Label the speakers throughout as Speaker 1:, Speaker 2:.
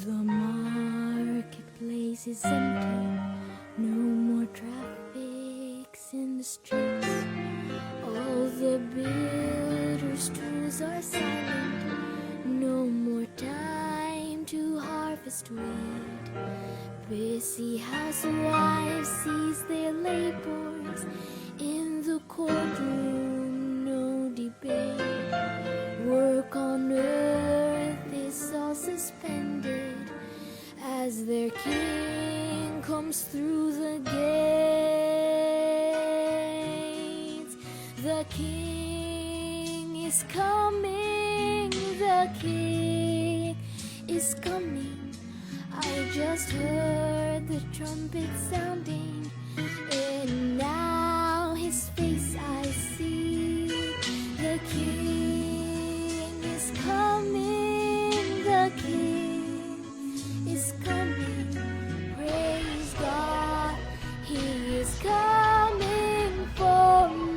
Speaker 1: The marketplace is empty, no more traffics in the streets. All the bitter stools are silent, no more time to harvest wheat. Busy housewives seize their labors in the courtroom, no debate. Work on earth is all suspended as their king comes through the gates. The king is coming, the king is coming. I just heard the trumpet sounding, and now his face I see. The king is coming, the king is coming. Praise God, he is coming for me.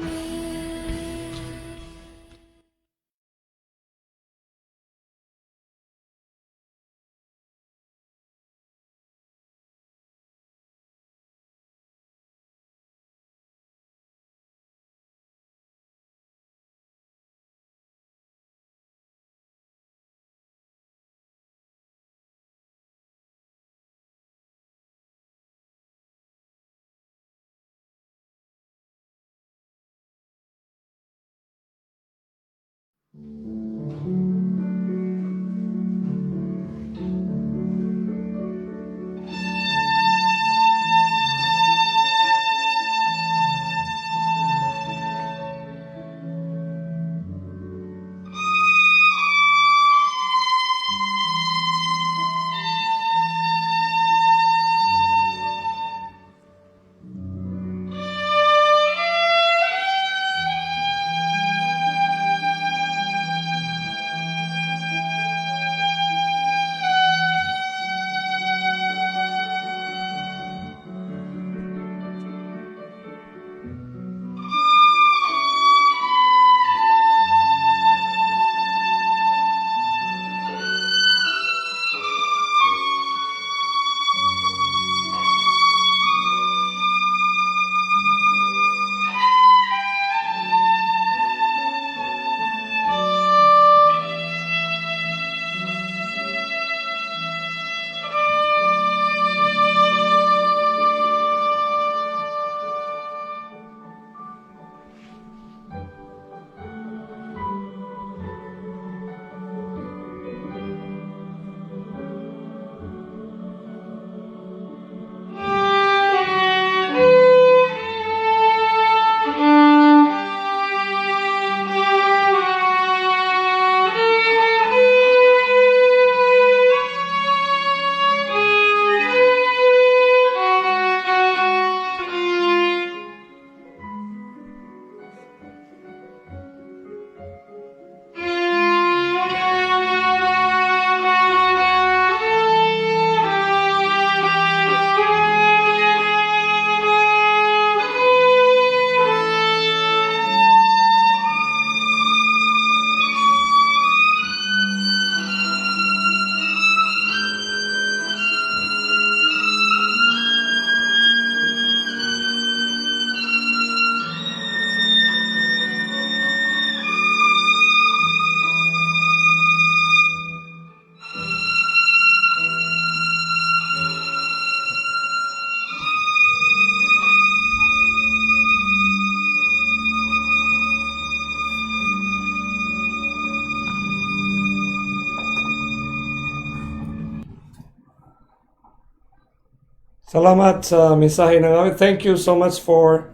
Speaker 2: Salamat sa mensahe ng awit. Thank you so much for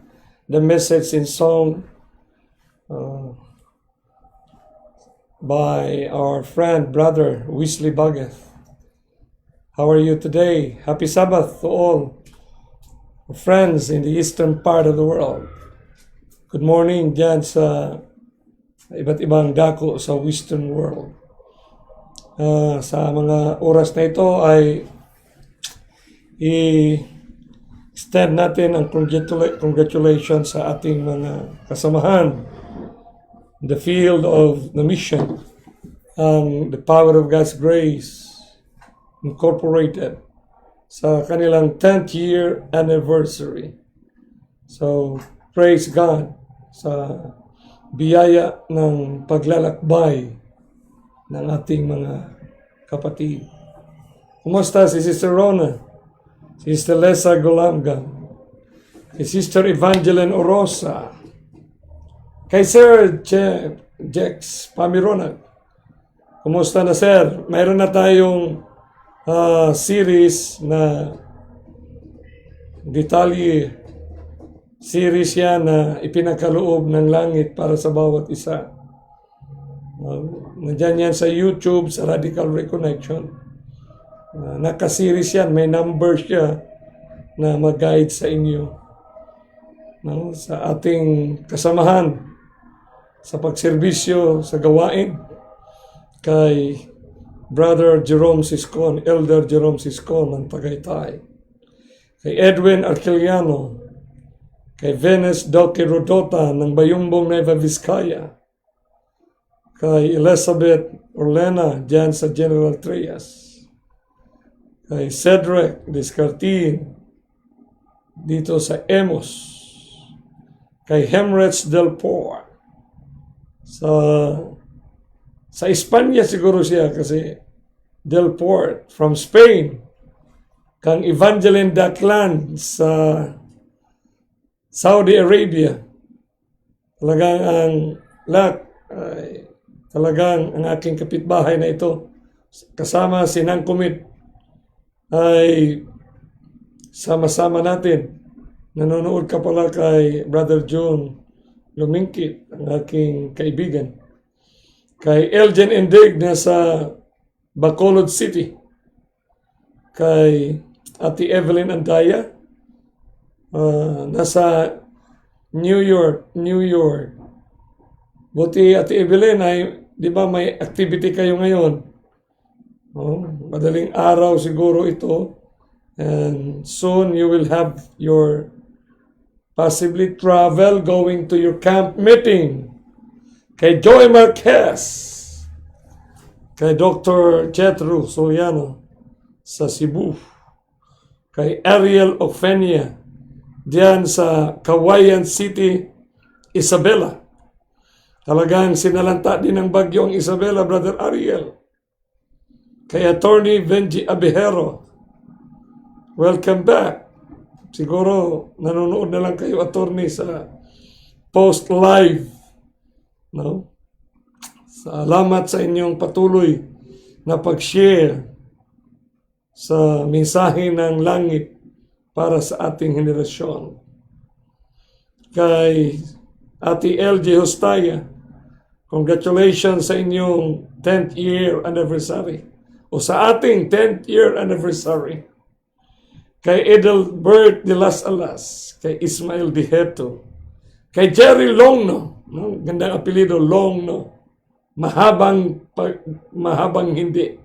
Speaker 2: the message in song by our friend, brother, Wesley Bageth. How are you today? Happy Sabbath to all our friends in the eastern part of the world. Good morning dyan sa iba't ibang dako sa western world. Sa mga oras na ito ay i-extend natin ang congratulations sa ating mga kasamahan in the field of the mission, the power of God's grace Incorporated sa kanilang 10th year anniversary. So, praise God sa biyaya ng paglalakbay ng ating mga kapatid. Kumusta si Sister Rona? Si Sister Lesa Golanga? Si Sister Evangeline Orosa? Kay Sir Jex Pamirona? Kumusta na, Sir? Mayroon na tayong series na detalye. Series yan na ipinagkaloob ng langit para sa bawat isa. Nandiyan yan sa YouTube, sa Radical Reconnection. Nakaseries yan, may numbers siya na mag-guide sa inyo. Sa ating kasamahan, sa pagserbisyo, sa gawain, kay Brother Jerome Siscon, Elder Jerome Siscon ng Tagaytay, kay Edwin Arquiliano, kay Venus Doki Rodota ng Bayumbong Nueva Vizcaya, kay Elizabeth Orlena dyan sa General Trias, kay Cedric Descartin dito sa Emos, kay Hemrets Del Por sa Espanya siguro siya kasi Del Port from Spain, kang Evangeline Daclan sa Saudi Arabia. Talagang ang talagang ang aking kapitbahay na ito kasama si Nang Kumit ay sama-sama natin. Nanonood ka pala kay Brother John Lumingkit, ang aking kaibigan. Kay Elgin Indig na sa Bacolod City. Kay Ate Evelyn Andaya nasa New York. Buti Ate Evelyn ay, di ba may activity kayo ngayon? Madaling araw siguro ito. And soon you will have your possibly travel going to your camp meeting. Kay Joy Marquez, kay Dr. Chetro Soliano sa Cebu, kay Ariel Ofenia diyan sa Cauayan City, Isabela. Talagang sinalanta din ng bagyo ang Isabela, Brother Ariel. Kay Attorney Benji Abejero, welcome back. Siguro nanonood na lang kayo, Attorney, sa post live. No? Salamat sa inyong patuloy na pag-share sa mensahe ng langit para sa ating henerasyon. Kay Ate LJ Hostaya, congratulations sa inyong 10th year anniversary o sa ating 10th year anniversary. Kay Edelbert de las Alas, kay Ismael Diheto, kay Jerry Longno, no? Gandang apelido, Longno, mahabang hindi.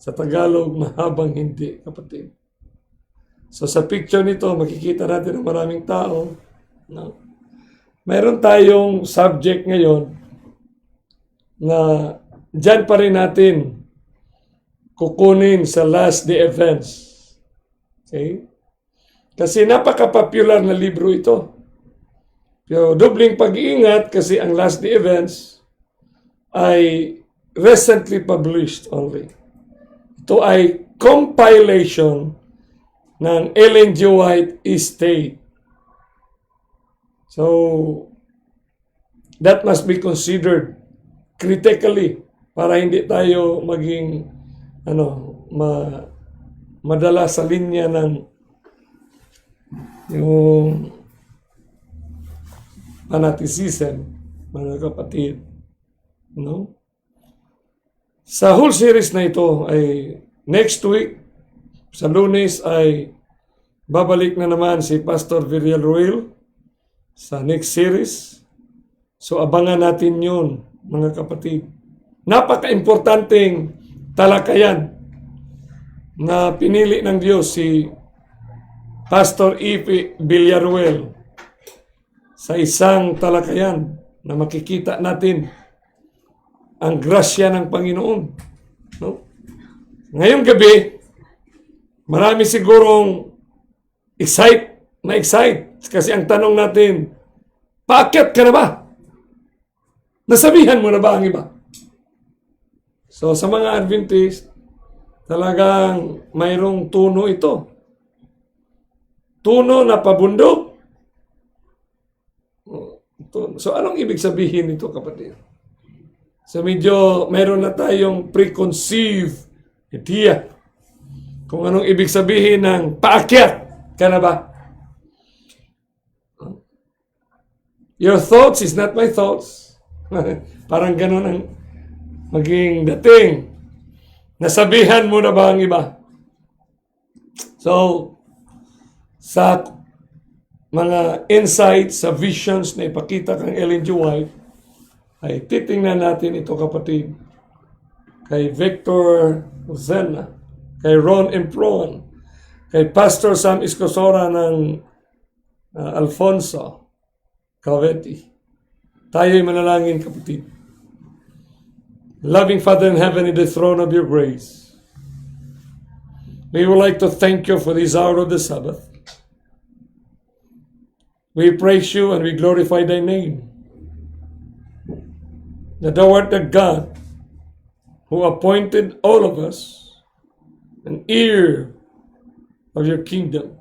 Speaker 2: Sa Tagalog, mahabang hindi, kapatid. So sa picture nito, makikita natin ang maraming tao. No? Mayroon tayong subject ngayon na dyan pa rin natin kukunin sa last day events. Okay? Kasi napaka-popular na libro ito. Pero dobling pag-iingat kasi ang last day events ay recently published only. Ito ay compilation ng Ellen G. White Estate. So, that must be considered critically para hindi tayo maging madala sa linya ng yung fanaticism, mga kapatid. No? Sa whole series na ito ay next week, sa Lunes ay babalik na naman si Pastor Virial Ruel sa next series. So abangan natin yun, mga kapatid. Napaka-importanting talakayan na pinili ng Diyos si Pastor E.P. Villaruel sa isang talakayan na makikita natin ang grasya ng Panginoon. No? Ngayong gabi, Marami sigurong na-excite. Kasi ang tanong natin, paakyat ka na ba? Nasabihan mo na ba ang iba? So sa mga Adventist, talagang mayroong tuno ito. Tuno na pabundok. So anong ibig sabihin nito, kapatid? So medyo mayroon na tayong preconceived idea kung anong ibig sabihin ng paakyat ka na ba? Your thoughts is not my thoughts. Parang ganun ang maging dating. Nasabihan mo na ba ang iba? So, sa mga insights, sa visions na ipakita kang Ellen G. White, ay titingnan natin ito, kapatid. Kay Victor Zena, kay Ron Impron, kay Pastor Sam Escosora ng Alfonso Calvetti. Tayo'y manalangin, kapatid. Loving Father in heaven, in the throne of your grace, we would like to thank you for this hour of the Sabbath. We praise you and we glorify thy name. That thou art the God who appointed all of us an heir of your kingdom.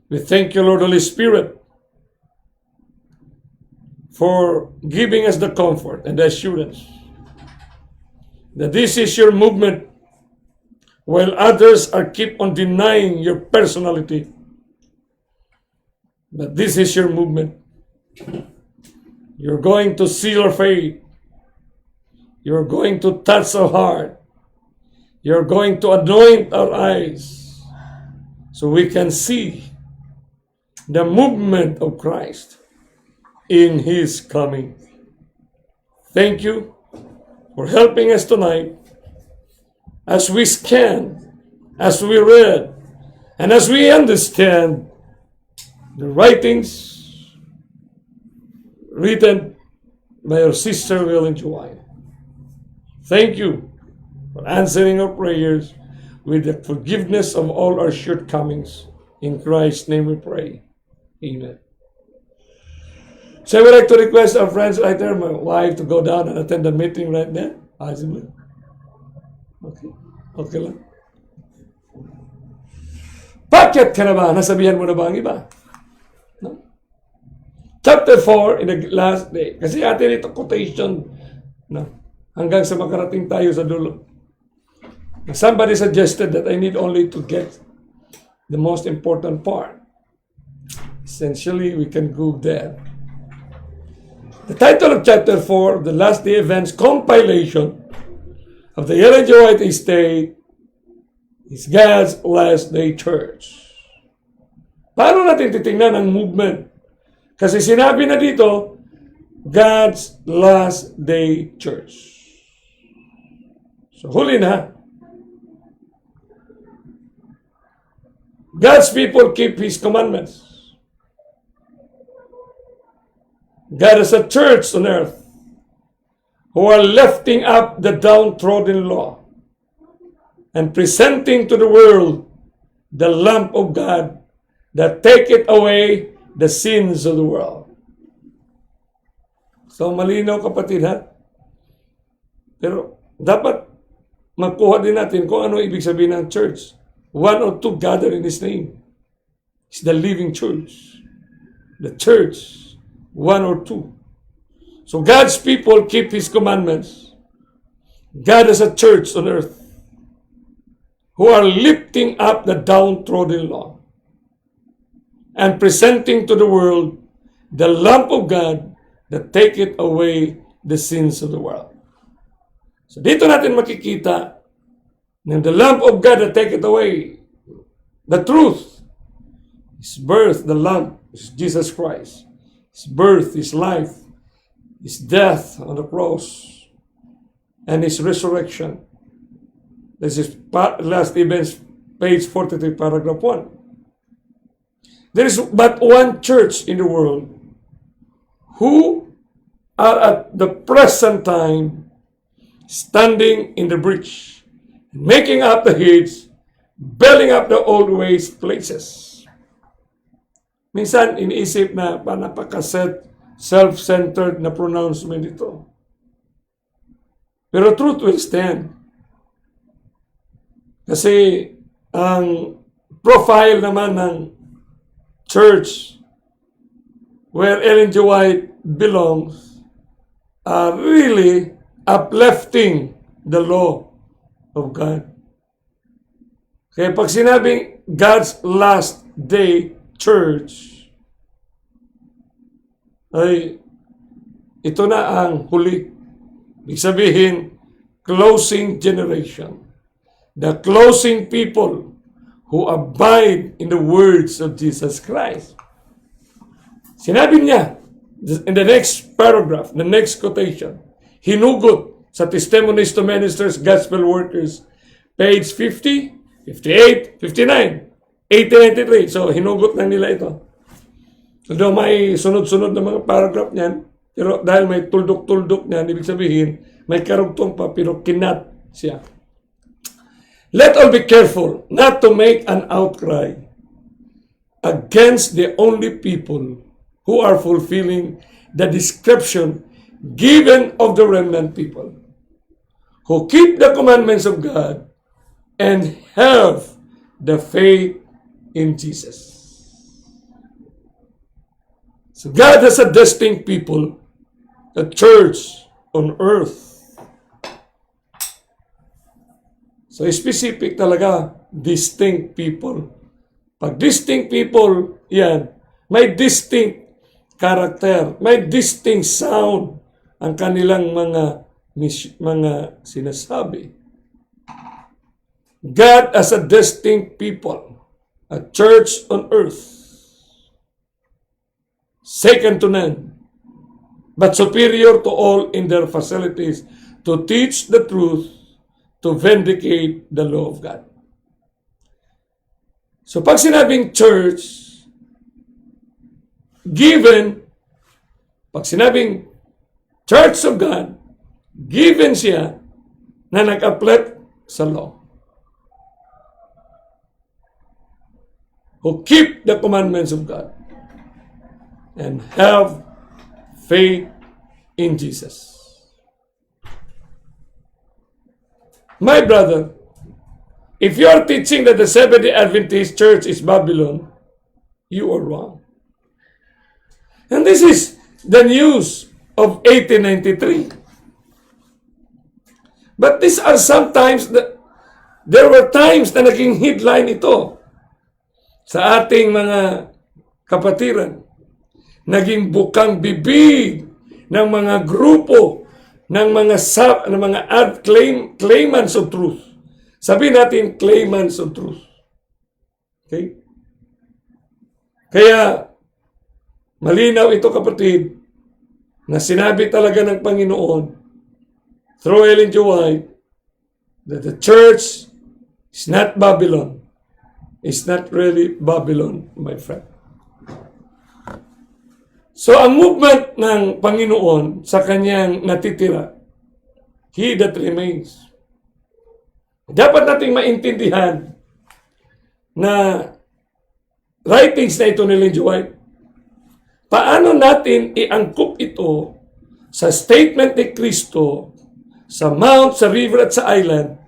Speaker 2: We thank you, Lord Holy Spirit, for giving us the comfort and the assurance that this is your movement while others are keep on denying your personality. But this is your movement. You're going to seal our faith. You're going to touch our heart. You're going to anoint our eyes so we can see the movement of Christ in His coming. Thank you for helping us tonight as we scan, as we read, and as we understand the writings written by our sister Ellen G. White. Thank you for answering our prayers with the forgiveness of all our shortcomings. In Christ's name we pray. Amen. So I would like to request our friends right there, my wife, to go down and attend the meeting right there. Possibly. Okay. Okay lang. Bakit ka na ba? Nasabihan mo na ba ang iba? No? Chapter 4 in the last day. Kasi atin ito quotation. No? Hanggang sa makarating tayo sa dulo. Somebody suggested that I need only to get the most important part. Essentially, we can go there. The title of chapter 4, the last day events compilation of the Ellen G. White Estate, is God's last day church. Paano natin titingnan ang movement? Kasi sinabi na dito, God's last day church. So huli na. God's people keep His commandments. God is a church on earth who are lifting up the downtrodden law and presenting to the world the Lamb of God that taketh away the sins of the world. So malinaw, kapatid, ha? Pero dapat magkuha din natin kung ano ibig sabihin ng church. One or two gather in His name. It's the living church. The church. One or two. So God's people keep His commandments. God is a church on earth who are lifting up the downtrodden law and presenting to the world the Lamb of God that taketh away the sins of the world. So dito natin makikita na the Lamb of God that taketh away the truth. His birth, the Lamb, is Jesus Christ. His birth, His life, His death on the cross, and His resurrection. This is last events, page 43, paragraph 1. There is but one church in the world who are at the present time standing in the breach, making up the heads, building up the old waste places. Minsan, iniisip na self-centered na pronouncement ito. Pero truth will stand. Kasi ang profile naman ng church where Ellen G. White belongs are really uplifting the law of God. Kaya pag sinabing God's last day church, ay ito na ang huli. Ibig sabihin, closing generation. The closing people who abide in the words of Jesus Christ. Sinabi niya, in the next paragraph, the next quotation, hinugot sa Testimonies to Ministers, Gospel Workers, page 50, 58, 59, 1893. So, hinugot lang nila ito. So, may sunod-sunod na mga paragraph niyan, pero dahil may tuldok-tuldok niyan, ibig sabihin, may karugtong pa, pero kinat siya. Let all be careful not to make an outcry against the only people who are fulfilling the description given of the remnant people, who keep the commandments of God and have the faith in Jesus. So God has a distinct people, a church on earth. So specific talaga, distinct people. Pag distinct people, yan, may distinct character, may distinct sound ang kanilang mga sinasabi. God as a distinct people, a church on earth, second to none, but superior to all in their facilities to teach the truth, to vindicate the law of God. So pag sinabing church, pag sinabing church of God, given siya na nag-apply sa law, who keep the commandments of God and have faith in Jesus. My brother, if you are teaching that the Seventh-day Adventist Church is Babylon, you are wrong. And this is the news of 1893. But these are sometimes, there were times na naging headline ito sa ating mga kapatiran. Naging bukang bibig ng mga grupo, ng mga claimants of truth. Sabihin natin, claimants of truth. Okay? Kaya, malinaw ito kapatid, na sinabi talaga ng Panginoon through Ellen G. White that the church is not Babylon. It's not really Babylon, my friend. So, ang movement ng Panginoon sa kanyang natitira, He that remains. Dapat nating maintindihan na writings na ito ni Ellen G. White, paano natin iangkop ito sa statement ni Kristo sa mount, sa river at sa island,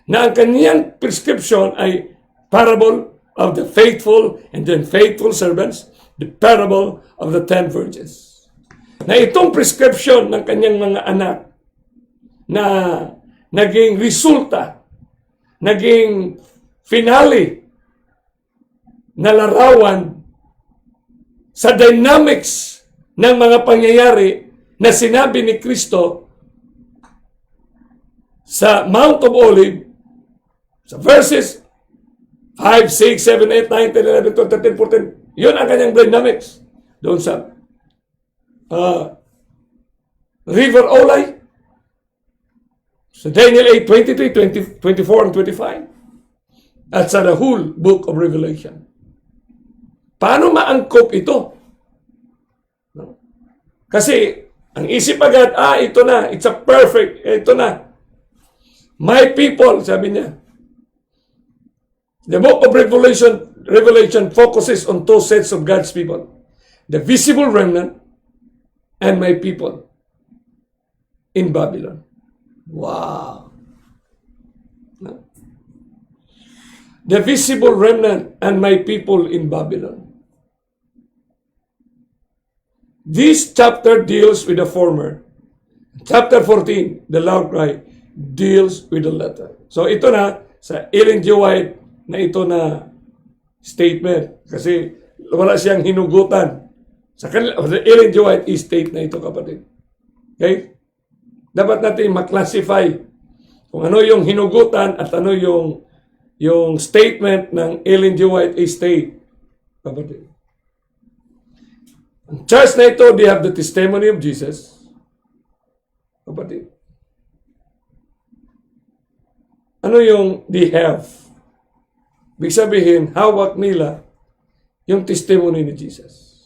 Speaker 2: na ang kanyang prescription ay parable of the faithful and the unfaithful servants, the parable of the 10 virgins. Na itong prescription ng kanyang mga anak na naging resulta, naging finale na larawan sa dynamics ng mga pangyayari na sinabi ni Kristo sa Mount of Olives, sa verses 5, 6, 7, 8, 9, 10, 11, 12, 13, 14. Yun ang kanyang dynamics doon sa River Olay, sa Daniel 8, 23, 24, and 25, at sa the whole book of Revelation. Paano maangkop ito? No? Kasi, ang isip agad, ito na, it's a perfect, ito na. My people, sabi niya, The book of Revelation focuses on two sets of God's people. The visible remnant and my people in Babylon. Wow. The visible remnant and my people in Babylon. This chapter deals with the former. Chapter 14, the loud cry, deals with the latter. So ito na, sa Ellen G. White, na ito na statement. Kasi wala siyang hinugutan. Sa Ellen G. White state na ito, kapatid. Okay? Dapat natin maklasify kung ano yung hinugutan at ano yung statement ng Ellen G. White estate. Kapatid. Ang church na ito, they have the testimony of Jesus. Kapatid. Ano yung they have? Ibig sabihin, hawak nila yung testimony ni Jesus.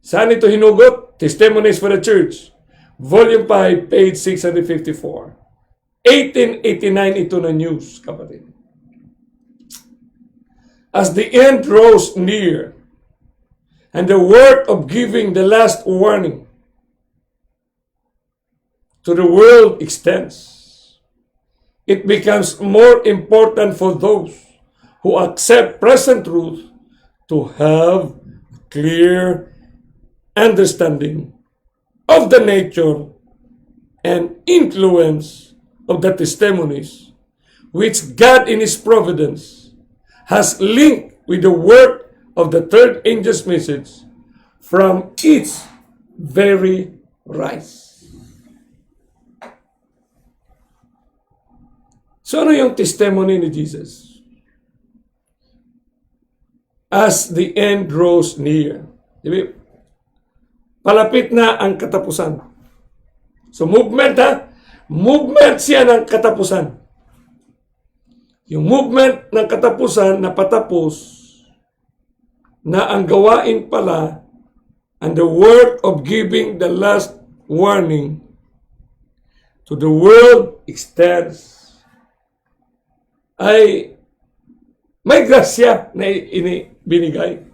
Speaker 2: Saan ito hinugot? Testimonies for the Church. Volume 5, page 654. 1889 ito na news, kapatid. As the end draws near, and the word of giving the last warning to the world extends, it becomes more important for those who accept present truth to have a clear understanding of the nature and influence of the testimonies which God in His providence has linked with the work of the third angel's message from its very rise. So ano yung testimony ni Jesus? As the end draws near. Palapit na ang katapusan. So movement ha? Movement siya ng katapusan. Yung movement ng katapusan na patapos na ang gawain pala and the work of giving the last warning to the world extends ay may grasya na binigay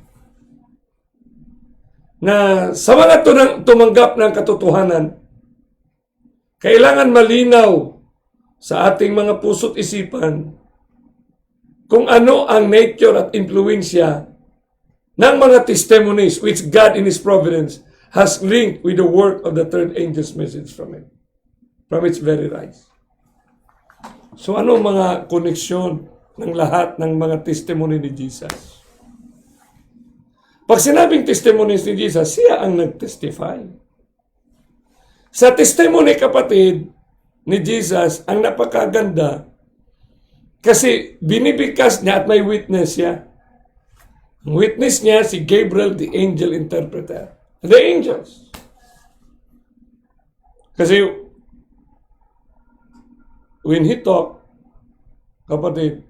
Speaker 2: na sa mga tumanggap ng katotohanan, kailangan malinaw sa ating mga puso't isipan kung ano ang nature at influensya ng mga testimonies which God in His providence has linked with the work of the third angel's message from its very rise. So ano mga koneksyon ng lahat ng mga testimony ni Jesus? Pag sinabing testimonies ni Jesus, siya ang nag-testify. Sa testimony, kapatid, ni Jesus, ang napakaganda kasi binibigkas niya at may witness siya. Ang witness niya si Gabriel, the angel interpreter. The angels. Kasi when he talked, kapatid,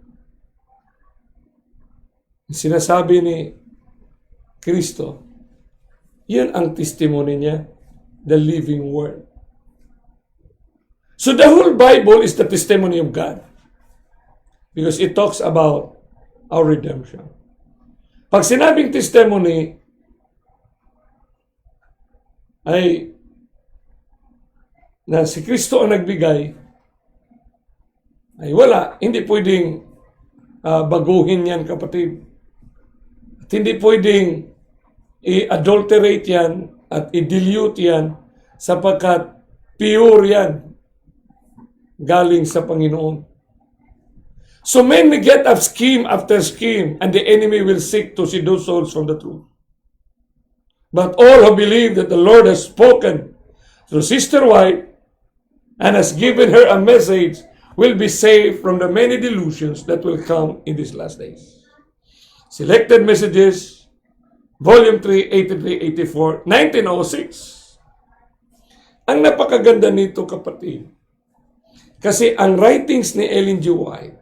Speaker 2: sinasabi ni Kristo, yun ang testimony niya, the living word. So the whole Bible is the testimony of God because it talks about our redemption. Pag sinabing testimony ay na si Kristo ang nagbigay, ay wala, hindi pwedeng baguhin yan, kapatid. At hindi pwedeng i-adulterate yan at i-dilute yan sapagkat pure yan galing sa Panginoon. So men may get up scheme after scheme and the enemy will seek to seduce souls from the truth. But all who believe that the Lord has spoken through Sister White and has given her a message will be saved from the many delusions that will come in these last days. Selected Messages, Volume 3, 83-84, 1906. Ang napakaganda nito, kapatid, kasi ang writings ni Ellen G. White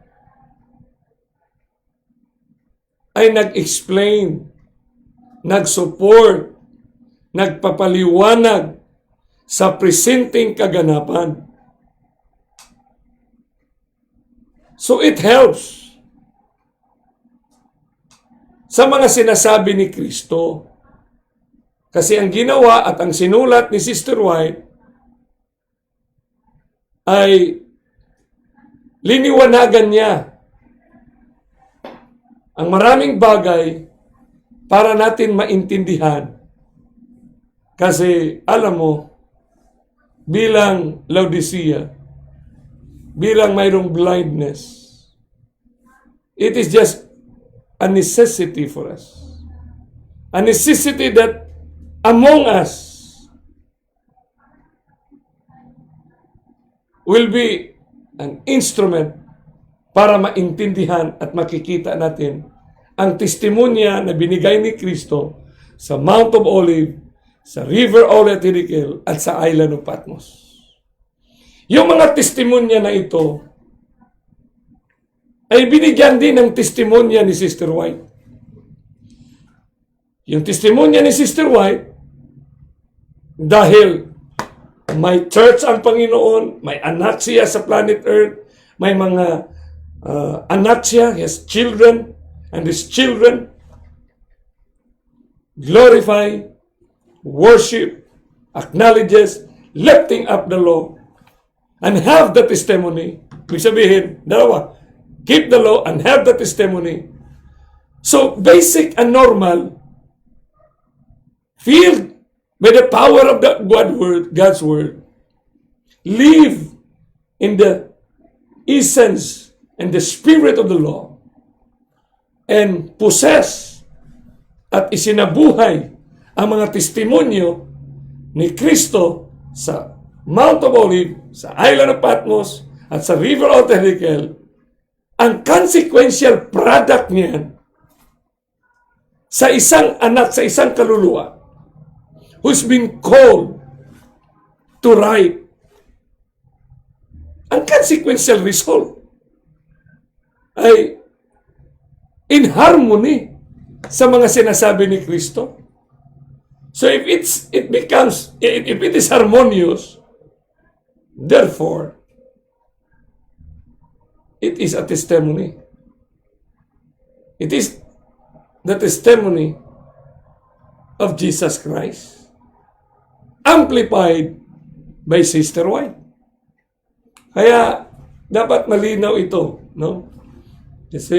Speaker 2: ay nag-explain, nag-support, nagpapaliwanag sa presenting kaganapan. So it helps sa mga sinasabi ni Kristo. Kasi ang ginawa at ang sinulat ni Sister White ay liniwanagan niya ang maraming bagay para natin maintindihan. Kasi alam mo, bilang Laodicea, bilang mayroong blindness, it is just a necessity for us. A necessity that among us will be an instrument para maintindihan at makikita natin ang testimonya na binigay ni Kristo sa Mount of Olives, sa River Olet Hiddekel at sa Island of Patmos. Yung mga testimonya na ito ay binigyan din ng testimonya ni Sister White. Yung testimonya ni Sister White, dahil may church ang Panginoon, may anak siya sa planet Earth, may mga anak siya, he has children, and his children glorify, worship, acknowledges, lifting up the law, and have the testimony. Ibig sabihin, dalawa, keep the law and have the testimony. So, basic and normal, filled by the power of the God's word, live in the essence and the spirit of the law, and possess at isinabuhay ang mga testimonyo ni Kristo sa Mount of Olives, sa Island of Patmos, at sa River of Hiddekel. Ang consequential product niyan sa isang anak, sa isang kaluluwa who's been called to write, ang consequential result ay in harmony sa mga sinasabi ni Kristo. So if it is harmonious, therefore it is a testimony. It is the testimony of Jesus Christ, amplified by Sister White. Kaya dapat malinaw ito, no? Kasi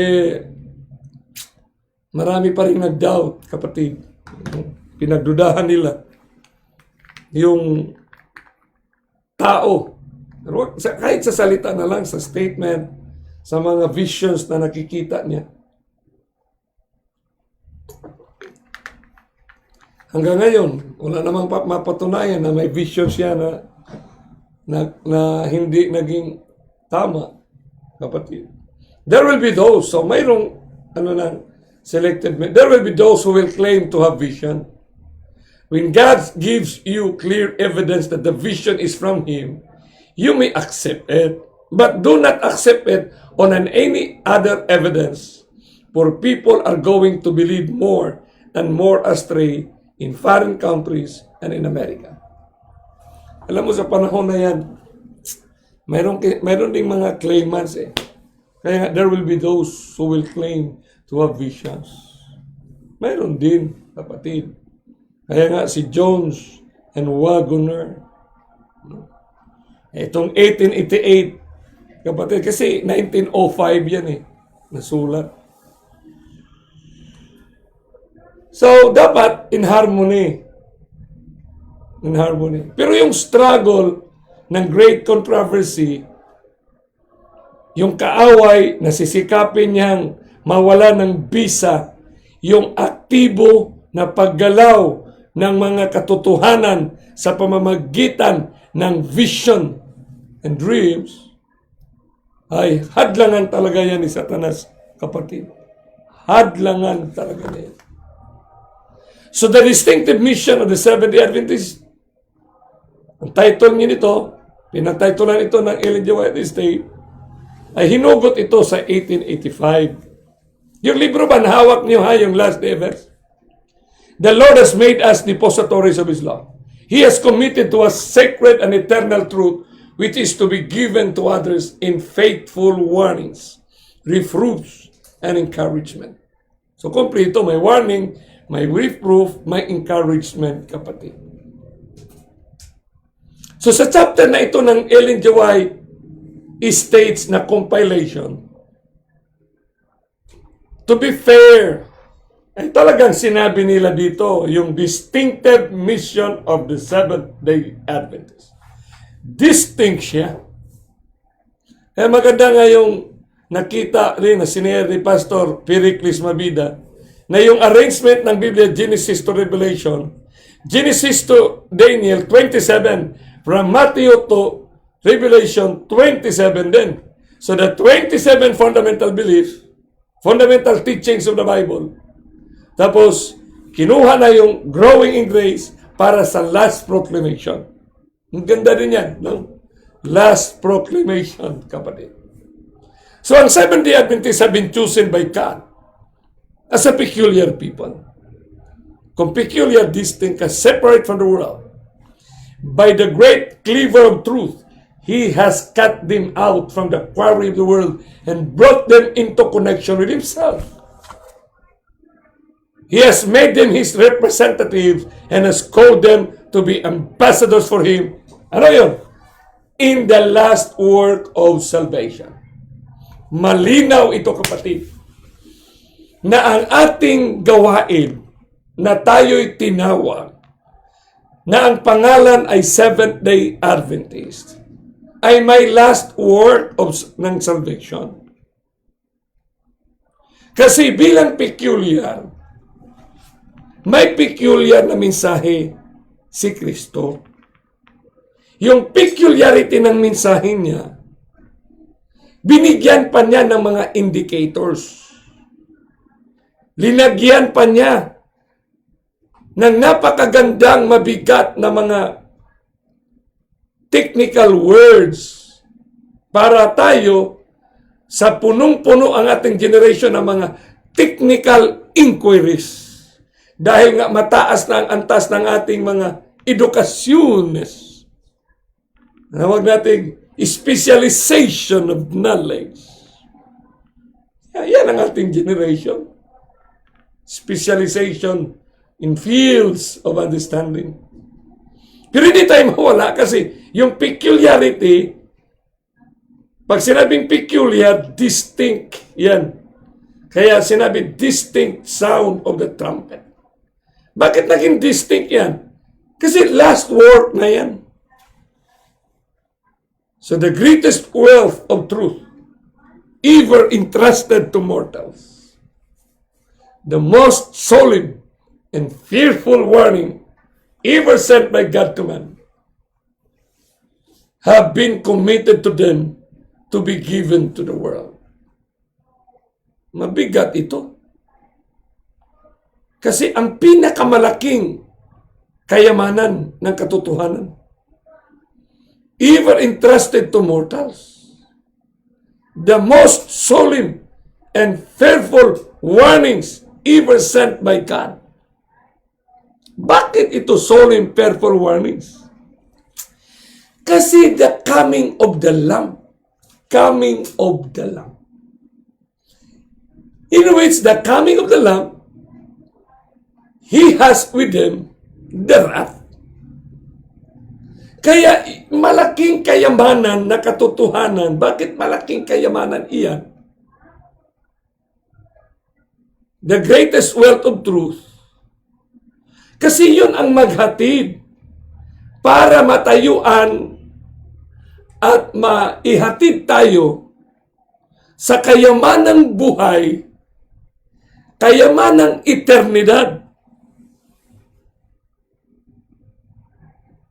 Speaker 2: marami pa rin nag-doubt, kapatid. Pinagdudahan nila yung tao. Kahit sa salita na lang, sa statement, sa mga visions na nakikita niya. Hanggang ngayon, wala namang mapatunayan na may vision siya na hindi naging tama, kapatid. There will be those, so mayroong selected, there will be those who will claim to have vision. When God gives you clear evidence that the vision is from Him, you may accept it, but do not accept it on any other evidence, for people are going to believe more and more astray in foreign countries and in America. Alam mo, sa panahon na yan, mayroon ding mga claimants eh. Kaya there will be those who will claim to have visions. Mayroon din, kapatid. Kaya nga si Jones and Waggoner, itong 1888, kapatid, kasi 1905 yan eh, nasulat. So, dapat in harmony. In harmony. Pero yung struggle ng great controversy, yung kaaway na sisikapin niyang mawala ng bisa, yung aktibo na paggalaw ng mga katotohanan sa pamamagitan ng vision and dreams, ay hadlangan talaga yan ni Satanas, kapatid. Hadlangan talaga yan. So the distinctive mission of the Seventh-day Adventists, ang title niyo nito, pinagtitulan ito ng Ellen G. White Estate, ay hinugot ito sa 1885. Yung libro ba nahawak niyo ha, yung last day verse? The Lord has made us depositories of His law. He has committed to us sacred and eternal truth, which is to be given to others in faithful warnings, reproofs, and encouragement. So, kompleto, may warning, may reproof, may encouragement, kapatid. So, sa chapter na ito ng Ellen G. White, states na compilation, to be fair, ay talagang sinabi nila dito, yung distinctive mission of the Seventh-day Adventist. Distinct siya. Kaya maganda nga yung nakita rin na sinare ni Pastor Pericles Mabida na yung arrangement ng Biblia, Genesis to Revelation, Genesis to Daniel 27, from Matthew to Revelation 27 din. So the 27 fundamental beliefs, fundamental teachings of the Bible. Tapos, kinuha na yung growing in grace para sa last proclamation. Ang ganda din yan, no? Last proclamation, kapatid. So, ang Seventh-day Adventists have been chosen by God as a peculiar people. Kung peculiar, distinct, separate from the world. By the great cleaver of truth, He has cut them out from the quarry of the world and brought them into connection with Himself. He has made them His representatives and has called them to be ambassadors for Him. Ano yun? In the last work of salvation. Malinaw ito, kapatid, na ang ating gawain na tayo'y tinawag, na ang pangalan ay Seventh-day Adventist, ay may last work ng salvation. Kasi bilang peculiar, may peculiar na mensahe si Kristo. Yung peculiarity ng mensahe niya, binigyan pa niya ng mga indicators. Linagyan pa niya ng napakagandang mabigat na mga technical words para tayo sa punong-puno ang ating generation ng mga technical inquiries. Dahil nga mataas na ang antas ng ating mga edukasyones. Nawag natin specialization of knowledge. Yan ang ating generation. Specialization in fields of understanding. Pero hindi tayo mawala kasi yung peculiarity, pag sinabing peculiar, distinct yan. Kaya sinabi distinct sound of the trumpet. Bakit naging distinct yan? Kasi last work na yan. So the greatest wealth of truth ever entrusted to mortals, the most solemn and fearful warning ever sent by God to man, have been committed to them to be given to the world. Mabigat ito. Kasi ang pinakamalaking kayamanan ng katotohanan, ever entrusted to mortals, the most solemn and fearful warnings ever sent by God. Bakit ito solemn, fearful warnings? Kasi the coming of the Lamb. Coming of the Lamb. In which the coming of the Lamb, He has with Him the wrath. Kaya malaking kayamanan na katotohanan. Bakit malaking kayamanan iyan? The greatest wealth of truth. Kasi yun ang maghatid para matayuan at maihatid tayo sa kayamanang buhay, kayamanang eternidad.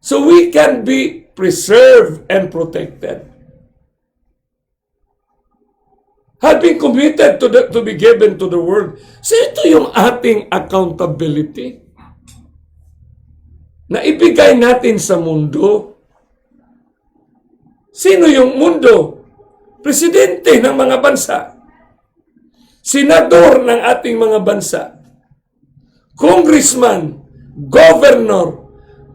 Speaker 2: So we can be preserved and protected. Had been committed to be given to the world. So ito yung ating accountability na ibigay natin sa mundo. Sino yung mundo? Presidente ng mga bansa. Senador ng ating mga bansa. Congressman, governor,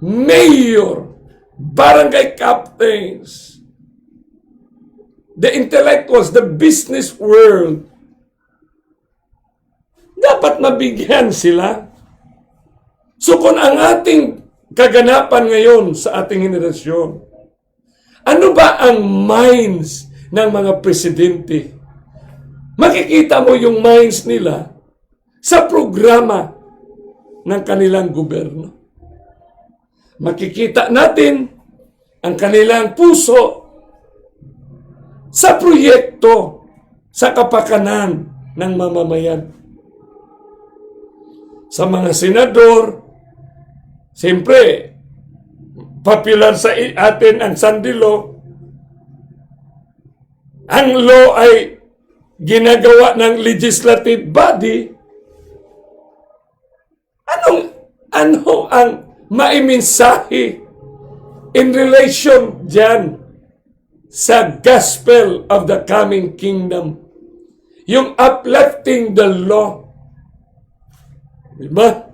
Speaker 2: mayor, barangay captains, the intellectuals, the business world. Dapat mabigyan sila. So kung ang ating kaganapan ngayon sa ating henerasyon, ano ba ang minds ng mga presidente? Makikita mo yung minds nila sa programa ng kanilang gobyerno. Makikita natin ang kanilang puso sa proyekto, sa kapakanan ng mamamayan. Sa mga senador, siyempre, popular sa atin ang Sunday Law. Ang law ay ginagawa ng legislative body. Ano ang maimensahe in relation dyan sa gospel of the coming kingdom? Yung uplifting the law. Diba?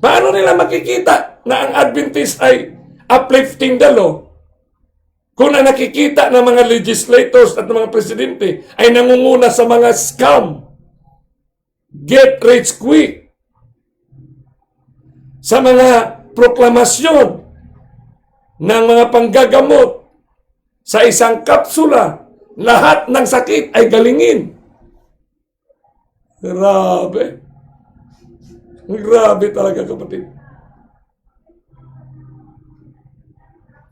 Speaker 2: Paano nila makikita na ang Adventist ay uplifting the law kung na nakikita ng mga legislators at mga presidente ay nangunguna sa mga scam, get rich quick, sa mga proklamasyon ng mga panggagamot sa isang kapsula, lahat ng sakit ay galingin. Grabe. Grabe talaga, kapatid.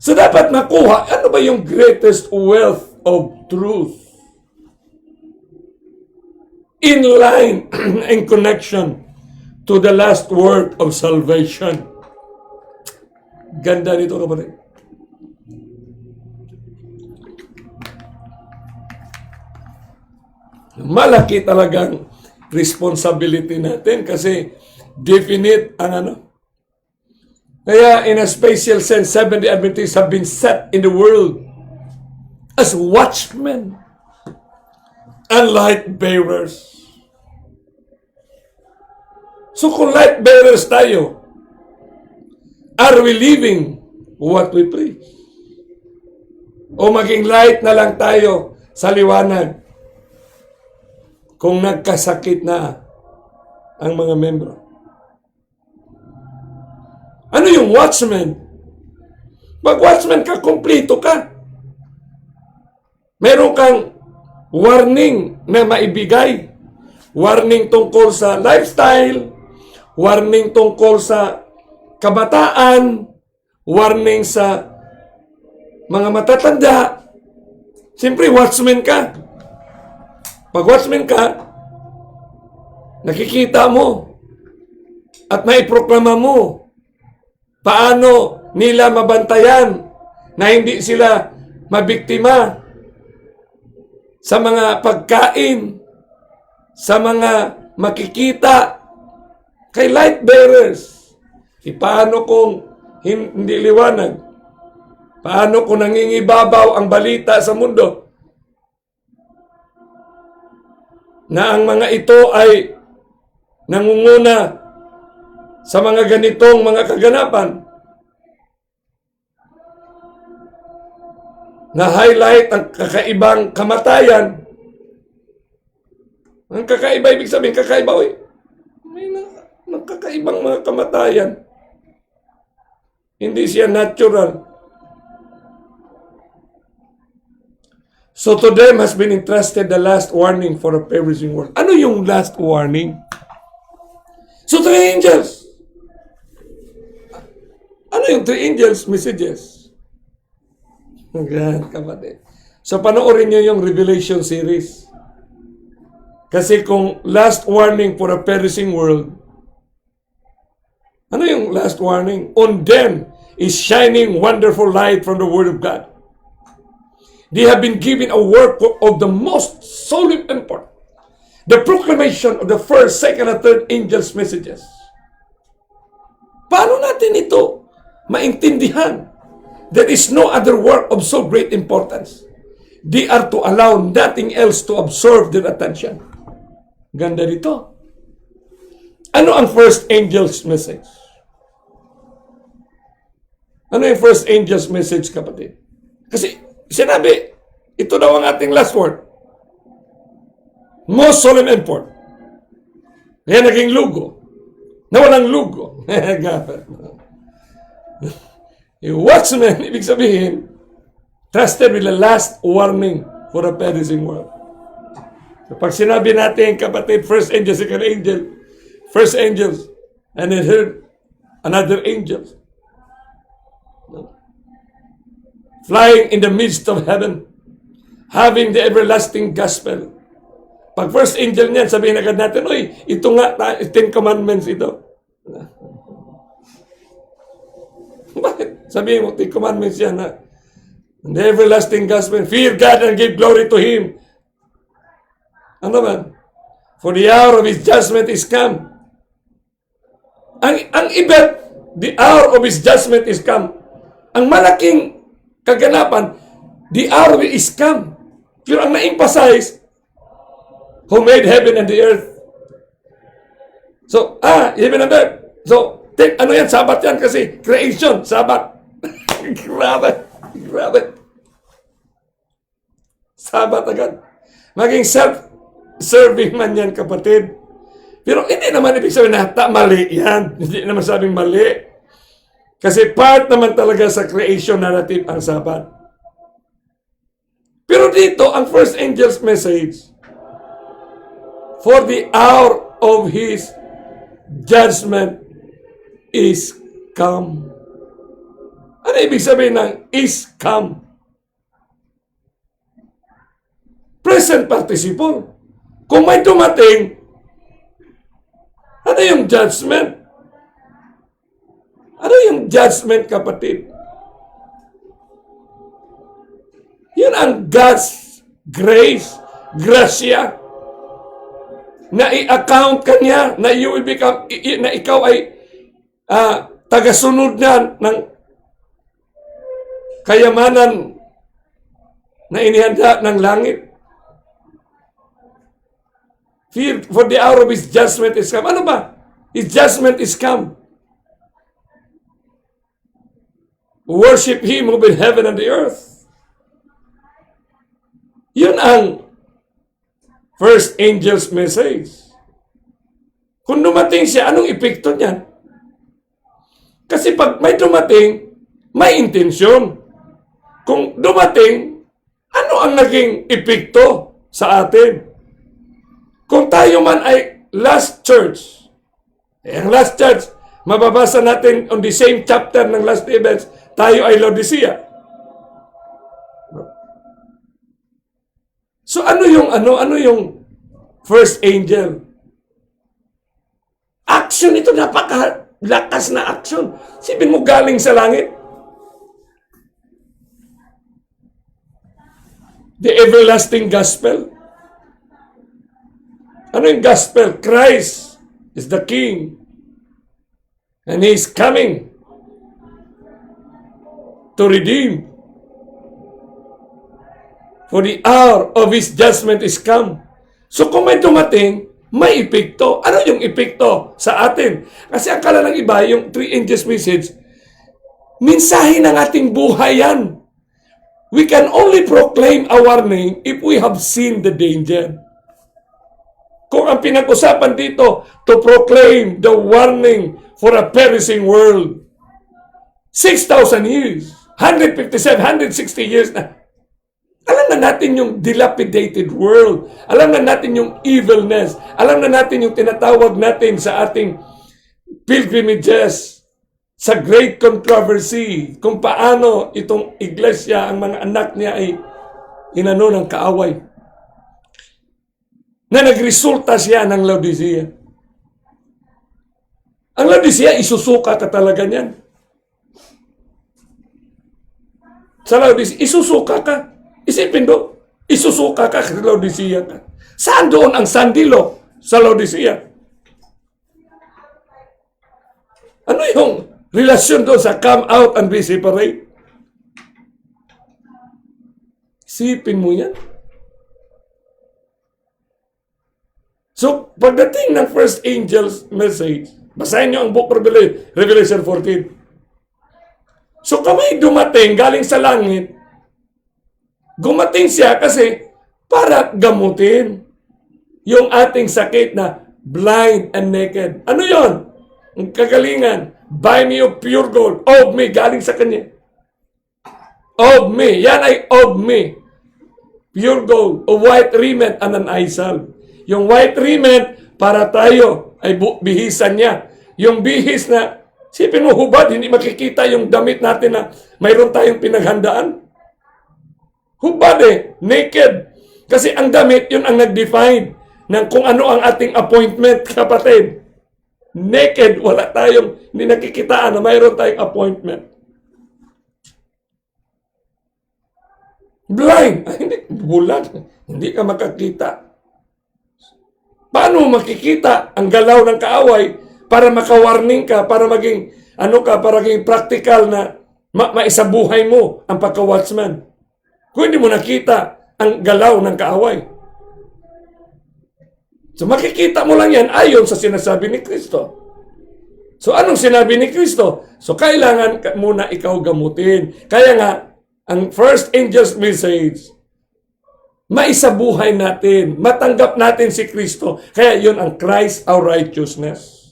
Speaker 2: So dapat makuha, ano ba yung greatest wealth of truth? In line, in connection to the last word of salvation. Ganda nito, kapatid. Malaki talagang responsibility natin kasi definite ang ano. Kaya in a spatial sense, Seventh-day Adventists have been set in the world as watchmen and light bearers. So kung light bearers tayo, are we living what we preach? O maging light na lang tayo sa liwanag kung nagkasakit na ang mga membro? Ano yung watchman? Pag watchman ka, kompleto ka. Meron kang warning na maibigay. Warning tungkol sa lifestyle, warning tungkol sa kabataan, warning sa mga matatanda. Siyempre, watchman ka. Pag watchman ka, nakikita mo at maiproklama mo paano nila mabantayan na hindi sila mabiktima sa mga pagkain, sa mga makikita kay light bearers. Paano kung hindi liwanag? Paano kung nangingibabaw ang balita sa mundo na ang mga ito ay nangunguna sa mga ganitong mga kaganapan na highlight ang kakaibang kamatayan? Ang kakaiba, ibig sabihin, kakaiba, may kakaibang mga kamatayan. Hindi siya natural. So to them has been entrusted the last warning for a perishing world. Ano yung last warning? So three angels. Ano yung three angels' messages? Ganyan, kapatid. So panoorin nyo yung Revelation series. Kasi kung last warning for a perishing world, ano yung last warning? On them is shining wonderful light from the Word of God. They have been given a work of the most solemn import. The proclamation of the first, second, and third angels' messages. Paano natin ito maintindihan? There is no other work of so great importance. They are to allow nothing else to absorb their attention. Ganda dito. Ano ang first angel's message? Ano yung first angel's message, kapatid? Kasi sinabi, ito daw ang ating last word. Most solemn import. Kaya naging lugo. Na walang lugo. Yung watchman, ibig sabihin, trusted with the last warning for a perishing world. So, pag sinabi natin, kapatid, first angel, second angel, first angels, and then heard another angel flying in the midst of heaven, having the everlasting gospel. Pag first angel niyan, sabihin agad natin, uy, ito nga, 10 commandments ito. Bakit? Sabihin mo, 10 commandments yan, ha? The everlasting gospel, fear God and give glory to Him. Ano ba? For the hour of His judgment is come. Ang ibig, the hour of His judgment is come. Ang malaking kaganapan, the hour of it is come. Pero ang na-emphasize, who made heaven and the earth. So, heaven and earth. So, ano yan? Sabat yan kasi. Creation, sabat. Grabe. Sabat agad. Maging self-serving man yan, kapatid. Pero hindi naman ibig sabihin na mali yan. Hindi naman sabing mali. Kasi part naman talaga sa creation narrative ang sabat. Pero dito, ang first angel's message, for the hour of His judgment is come. Ano ibig sabihin ng is come? Present participle. Kung may dumating, ano yung judgment? Ano yung judgment, kapatid? Yun ang God's grace, grasya, na i-account kanya, na you will become, na ikaw ay tagasunod na ng kayamanan na inihanda ng langit. For the hour of His judgment is come. Ano ba? His judgment is come. Worship Him who made heaven and the earth. Yun ang first angel's message. Kung dumating siya, anong epekto niyan? Kasi pag may dumating, may intensyon. Kung dumating, ano ang naging epekto sa atin? Kung tayo man ay last church, ang last church, mababasa natin on the same chapter ng last events, tayo ay Laodicea. So ano yung first angel? Action ito, napakalakas na action. Sipin mo galing sa langit. The everlasting gospel. Ano yung gospel? Christ is the King. And He is coming to redeem. For the hour of His judgment is come. So kung may dumating, may epekto. Ano yung epekto sa atin? Kasi akala ng iba, yung 3 angels message, mensahe ng ating buhay yan. We can only proclaim a warning if we have seen the danger. Kung ang pinag-usapan dito, to proclaim the warning for a perishing world. 6,000 years, 157, 160 years na. Alam na natin yung dilapidated world. Alam na natin yung evilness. Alam na natin yung tinatawag natin sa ating pilgrimages, sa great controversy, kung paano itong iglesia, ang mga anak niya ay inano ng kaaway. Na nagresulta siya ng Laodicea. Ang Laodicea, isusuka ka talaga niyan. Sa Laodicea, isusuka ka. Isipin do, isusuka ka sa Laodicea ka. Saan doon ang sandilo sa Laodicea? Ano yung relasyon doon sa come out and be separate? Isipin mo yan. So, pagdating ng first angel's message, basahin nyo ang book of Revelation 14. So, kami dumating galing sa langit, gumating siya kasi para gamutin yung ating sakit na blind and naked. Ano yon? Ang kagalingan. Buy me of pure gold. Of me. Galing sa kanya. Of me. Yan ay of me. Pure gold. A white raiment and an eye salve. Yung white raiment, para tayo ay bihisan niya. Yung bihis na, sipin mo hubad, hindi makikita yung damit natin na mayroon tayong pinaghandaan. Hubad naked. Kasi ang damit, yun ang nag-define ng kung ano ang ating appointment, kapatid. Naked, wala tayong, hindi nakikitaan na mayroon tayong appointment. Blind, hindi, bulag, hindi ka makakita. Paano makikita ang galaw ng kaaway para makawarning ka, para maging, para maging practical na maisabuhay mo ang pagka-watchman? Kung hindi mo nakita ang galaw ng kaaway. So makikita mo lang yan ayon sa sinasabi ni Kristo. So anong sinabi ni Kristo? So kailangan muna ikaw gamutin. Kaya nga, ang first angel's message, maisabuhay natin, matanggap natin si Kristo. Kaya yun ang Christ our righteousness.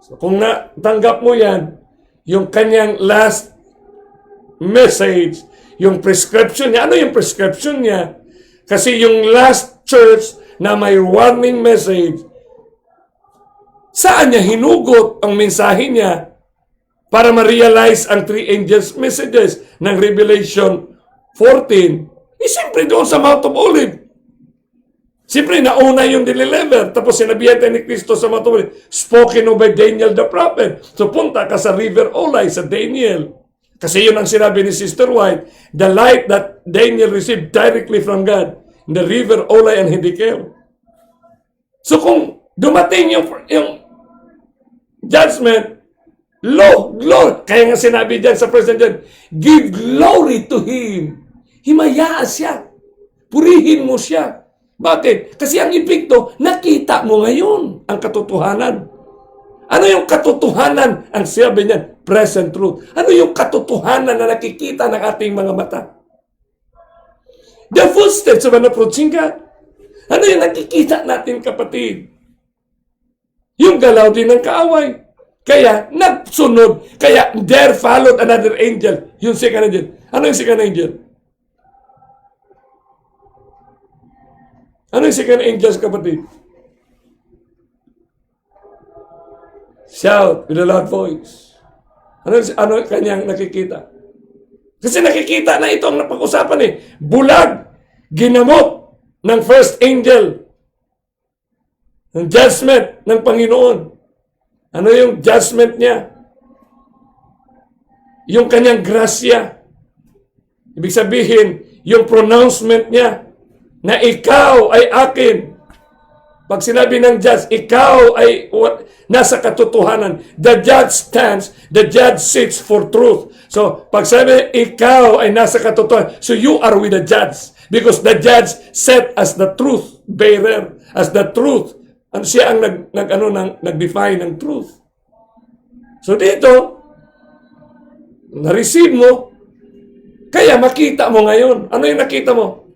Speaker 2: So kung natanggap mo yan, yung kanyang last message, yung prescription niya. Ano yung prescription niya? Kasi yung last church na may warning message, saan niya hinugot ang mensahe niya para ma-realize ang three angels' messages ng Revelation 14? Siyempre doon sa Mount of Olives. Siyempre, nauna yung deliver. Tapos sinabihan tayo ni Kristo sa Mount of Olives, spoken of by Daniel the prophet. So punta ka sa River Olay, sa Daniel. Kasi yun ang sinabi ni Sister White, the light that Daniel received directly from God, in the river Olay and Hiddekel. So kung dumating yung judgment, glory. Kaya nga sinabi dyan sa President John, give glory to Him. Himayaan siya. Purihin mo siya. Bakit? Kasi ang epekto, nakita mo ngayon ang katotohanan. Ano yung katotohanan? Ang sabi niyan, present truth. Ano yung katotohanan na nakikita ng ating mga mata? The footsteps of an approaching God. Ano yung nakikita natin, kapatid? Yung galaw din ng kaaway. Kaya, nagsunod. Kaya, there followed another angel. Yung second angel. Ano yung second angel? Ano yung second angel, kapatid? Shout with a loud voice. Ano kanyang nakikita? Kasi nakikita na ito ang napag-usapan bulag, ginamot ng first angel. Ng judgment ng Panginoon. Ano yung judgment niya? Yung kanyang grasya. Ibig sabihin, yung pronouncement niya na ikaw ay akin. Pag sinabi ng judge, ikaw ay nasa katotohanan. The judge stands, the judge sits for truth. So, pag sabi, ikaw ay nasa katotohanan, so you are with the judge. Because the judge set as the truth bearer, as the truth. Siya ang nag-define ng truth. So dito, na-receive mo, kaya makita mo ngayon. Ano yung nakita mo?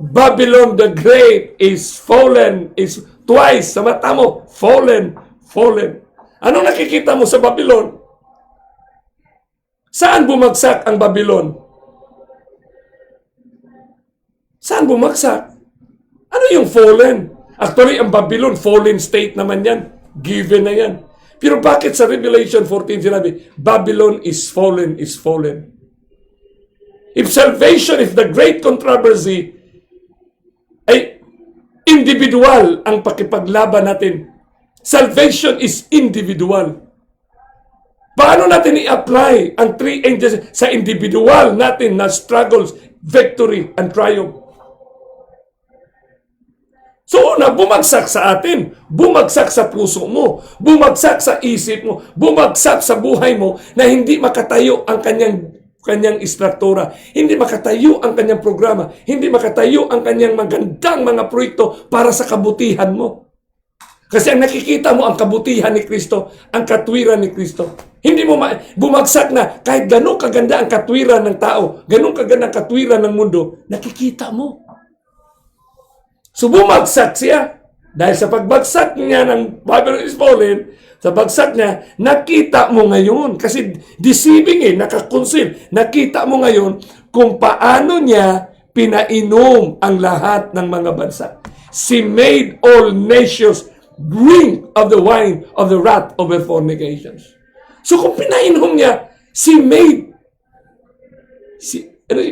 Speaker 2: Babylon the Great is fallen, is twice sa mata mo, fallen. Ano nakikita mo sa Babylon? Saan bumagsak ang Babylon? Saan bumagsak? Ano yung fallen? Actually, ang Babylon, fallen state naman yan. Given na yan. Pero bakit sa Revelation 14 sinabi, Babylon is fallen, is fallen? If salvation, if the great controversy ay individual ang pakipaglaban natin. Salvation is individual. Paano natin i-apply ang three angels sa individual natin na struggles, victory, and triumph? So una, bumagsak sa atin, bumagsak sa puso mo, bumagsak sa isip mo, bumagsak sa buhay mo na hindi makatayo ang kanyang istruktura, hindi makatayo ang kanyang programa, hindi makatayo ang kanyang magandang mga proyekto para sa kabutihan mo. Kasi ang nakikita mo ang kabutihan ni Kristo, ang katwiran ni Kristo. Hindi mo bumagsak na kahit ganun kaganda ang katwiran ng tao, ganun kaganda ang katwiran ng mundo, nakikita mo. So bumagsak siya. Dahil sa pagbagsak niya ng Babylon is fallen, sa bagsak niya, nakita mo ngayon, kasi deceiving nakakonceal, nakita mo ngayon kung paano niya pinainom ang lahat ng mga bansa. She made all nations drink of the wine of the wrath of her fornications. So kung pinainom niya,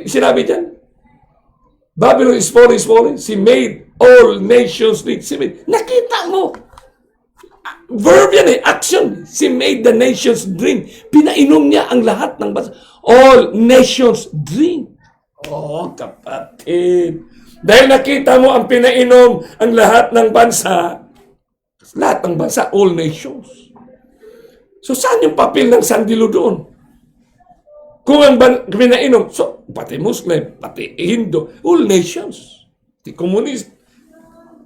Speaker 2: sinabi dyan, Babylon is fallen, she made all nations drink. Nakita mo. Verb yan action. She made the nations drink. Pinainom niya ang lahat ng bansa. All nations drink. Oh, kapatid. Dahil nakita mo ang pinainom ang lahat ng bansa. Lahat ng bansa, all nations. So, saan yung papel ng sandilo doon? Kung ang pinainom, so, pati Muslim, pati Hindu, all nations. Pati communist,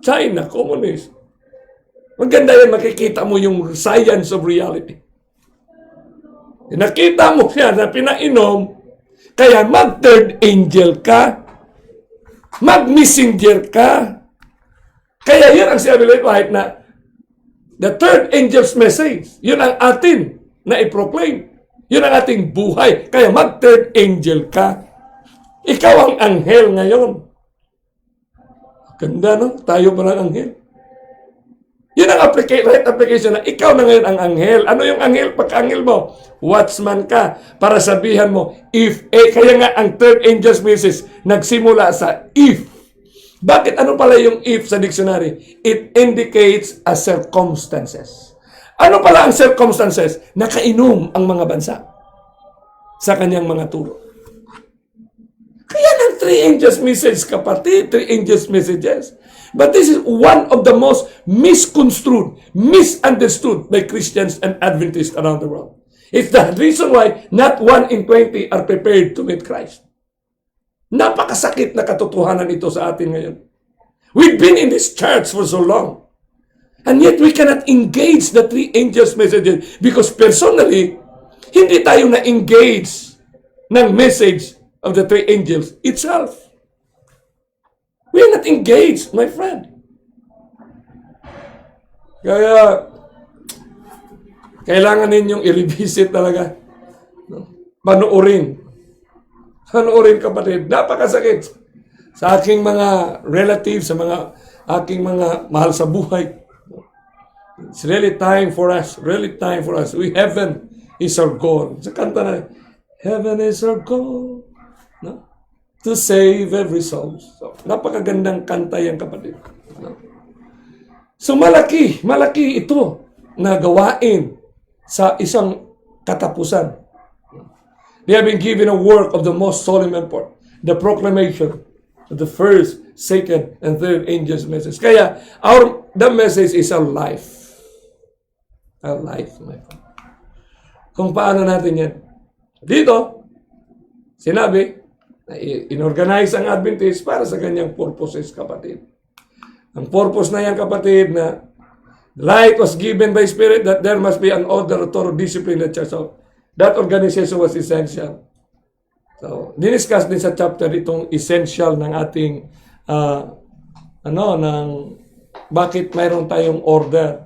Speaker 2: China, communist. Maganda yan, makikita mo yung science of reality. Nakita mo siya na pinainom, kaya mag-third angel ka, mag-messenger ka. Kaya yun ang sinabi ng White na the third angel's message, yun ang atin na i-proclaim. Yun ang ating buhay. Kaya mag-third angel ka. Ikaw ang anghel ngayon. Ganda, no? Tayo pa ng anghel. Yun ang right application na ikaw na ngayon ang anghel. Ano yung anghel? Pagka-anghel mo, watchman ka para sabihan mo, if, kaya nga ang third angel's message nagsimula sa if. Bakit ano pala yung if sa dictionary? It indicates a circumstances. Ano pala ang circumstances? Nakainom ang mga bansa sa kanyang mga turo. Kaya ng three angels message, kapatid, three angels messages. But this is one of the most misconstrued, misunderstood by Christians and Adventists around the world. It's the reason why not 1 in 20 are prepared to meet Christ. Napakasakit na katotohanan ito sa atin ngayon. We've been in this church for so long. And yet we cannot engage the three angels' messages because personally, hindi tayo na-engage ng message of the three angels itself. We are not engaged, my friend. Kaya, kailangan ninyong i-revisit talaga. Panuorin. Panuorin, kapatid. Napakasakit sa aking mga relatives, sa mga aking mga mahal sa buhay. It's really time for us. Really time for us. Heaven is our goal. Sa kanta na, heaven is our goal. No? To save every soul. So, napakagandang kanta yan, kapatid. No? So, malaki ito na gawain sa isang katapusan. They have been given a work of the most solemn import. The proclamation of the first, second, and third angel's message. Kaya, the message is our life. Our life, my friend. Kung paano natin yan. Dito, sinabi, inorganize ang Adventist para sa kanyang purposes, kapatid. Ang purpose na yan, kapatid, na light was given by Spirit that there must be an order, authority, discipline, and church. So, that organization was essential. So, diniscuss din sa chapter itong essential ng ating ng bakit mayroon tayong order.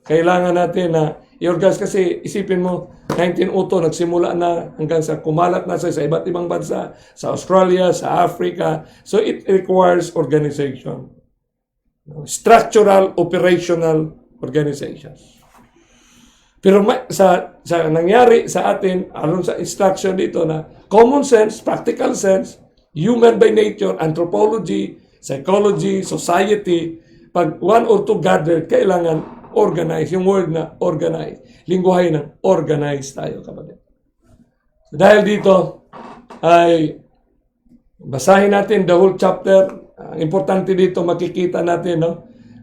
Speaker 2: Kailangan natin na i-organize kasi isipin mo 1902 nagsimula na hanggang sa kumalat na sa iba't ibang bansa, sa Australia, sa Africa. So it requires organization. Structural, operational organizations. Pero sa nangyari sa atin, alon sa instruction dito na common sense, practical sense, human by nature, anthropology, psychology, society, pag one or two gathered, kailangan organize. Yung word na organize. Lingwahe ng organize tayo, kapatid. So, dahil dito, ay basahin natin the whole chapter. Ang importante dito, makikita natin, no,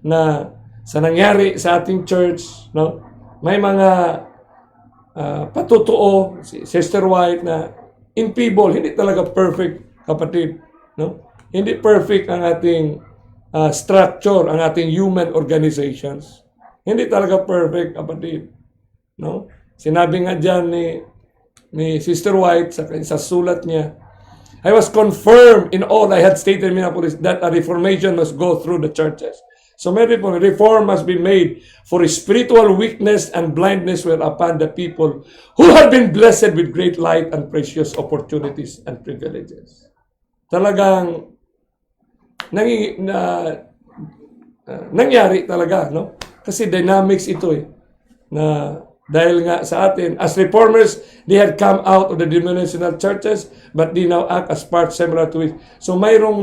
Speaker 2: na sa nangyari sa ating church, no, may mga patutuo, si Sister White, na infeeble, hindi talaga perfect, kapatid. No? Hindi perfect ang ating structure, ang ating human organizations. Hindi talaga perfect, kapatid. No? Sinabi nga dyan ni Sister White sa sulat niya, I was confirmed in all I had stated in Minneapolis that a reformation must go through the churches. So many people, reform must be made, for spiritual weakness and blindness were upon the people who have been blessed with great light and precious opportunities and privileges. Talagang nangyari talaga, no? Kasi dynamics ito na dahil nga sa atin, as reformers, they had come out of the denominational churches, but they now act as part similar to it. So mayroong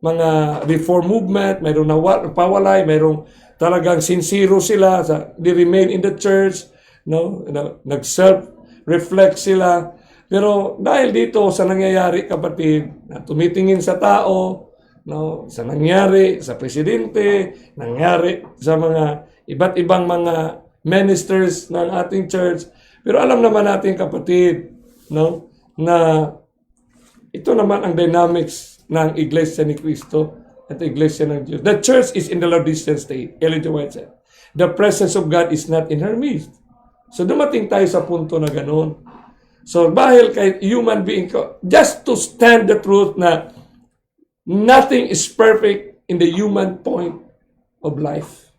Speaker 2: mga reform movement, mayroong pawalay, mayroong talagang sincero sila, they remain in the church, no? Nag-self-reflect sila. Pero dahil dito sa nangyayari, kapatid, na tumitingin sa tao, no, sa nangyari sa presidente, nangyari sa mga iba't ibang mga ministers ng ating church. Pero alam naman natin, kapatid, no, na ito naman ang dynamics ng Iglesia ni Cristo at Iglesia ng Diyos. The church is in the Laodicean state. Ellen G. White said, the presence of God is not in her midst. So dumating tayo sa punto na ganoon. So dahil kay human being ko, just to stand the truth na nothing is perfect in the human point of life.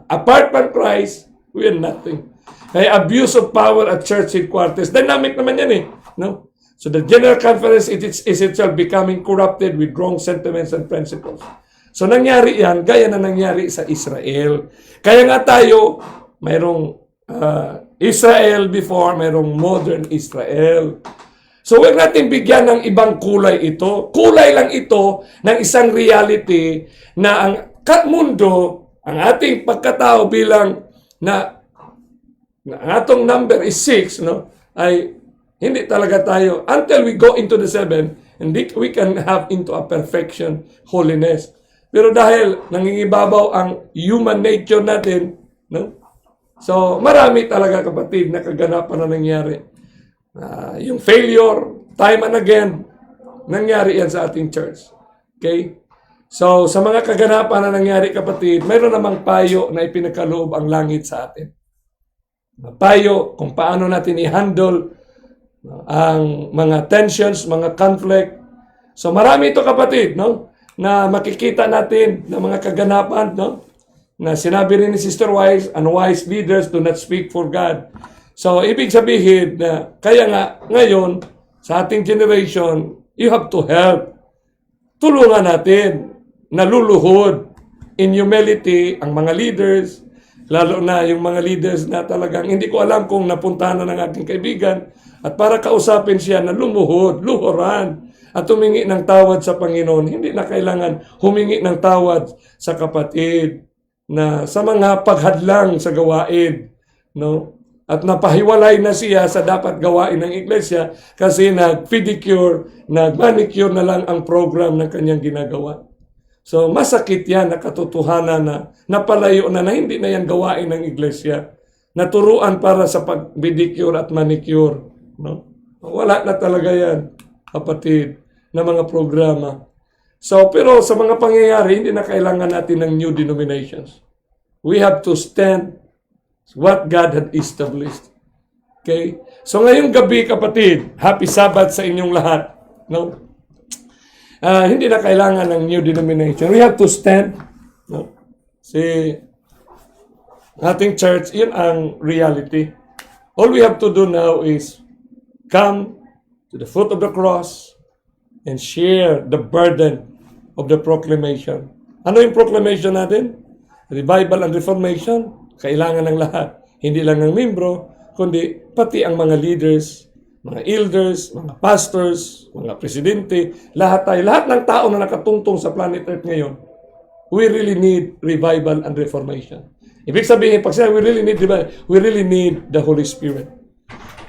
Speaker 2: Apart from Christ, we are nothing. Kaya abuse of power at church headquarters, dynamic naman yan no? So the General Conference is itself becoming corrupted with wrong sentiments and principles. So nangyari yan, gaya na nangyari sa Israel. Kaya nga tayo, mayroong Israel before, mayroong modern Israel. So huwag natin bigyan ng ibang kulay ito. Kulay lang ito ng isang reality na ang mundo, ang ating pagkatao bilang na atong number is 6, no? Ay hindi talaga tayo until we go into the 7 and we can have into a perfection, holiness. Pero dahil nangingibabaw ang human nature natin, no? So marami talaga, kapatid, na kaganapan na nangyari. Yung failure, time and again, nangyari yan sa ating church. Okay? So, sa mga kaganapan na nangyari, kapatid, mayroon namang payo na ipinagkaloob ang langit sa atin. Payo kung paano natin i-handle ang mga tensions, mga conflict. So, marami ito, kapatid, no? Na makikita natin na mga kaganapan, no? Na sinabi rin ni Sister Wise, unwise leaders do not speak for God. So, ibig sabihin na kaya nga ngayon, sa ating generation, you have to help. Tulungan natin na luluhod in humility ang mga leaders, lalo na yung mga leaders na talagang hindi ko alam kung napuntahan na ng aking kaibigan, at para kausapin siya na lumuhod, luhuran, at humingi ng tawad sa Panginoon. Hindi na kailangan humingi ng tawad sa kapatid na sa mga paghadlang sa gawain, no? At napahiwalay na siya sa dapat gawain ng iglesia kasi nag-pedicure, nag-manicure na lang ang program ng kanyang ginagawa. So masakit yan na katotohanan na napalayo na hindi na yan gawain ng iglesia. Naturuan para sa pag-pedicure at manicure. No? Wala na talaga yan, kapatid, na mga programa. So, pero sa mga pangyayari, hindi na kailangan natin ng new denominations. We have to stand what God had established. Okay? So ngayong gabi, kapatid, happy Sabbath sa inyong lahat. No? Hindi na kailangan ng new denomination. We have to stand. No? Si ating church, yun ang reality. All we have to do now is come to the foot of the cross and share the burden of the proclamation. Ano yung proclamation natin? Revival and Reformation. Kailangan ng lahat. Hindi lang ng membro, kundi pati ang mga leaders, mga elders, mga pastors, mga presidente, lahat tayo, lahat ng tao na nakatungtong sa planet Earth ngayon, we really need revival and reformation. Ibig sabihin, pag we really need revival, we really need the Holy Spirit.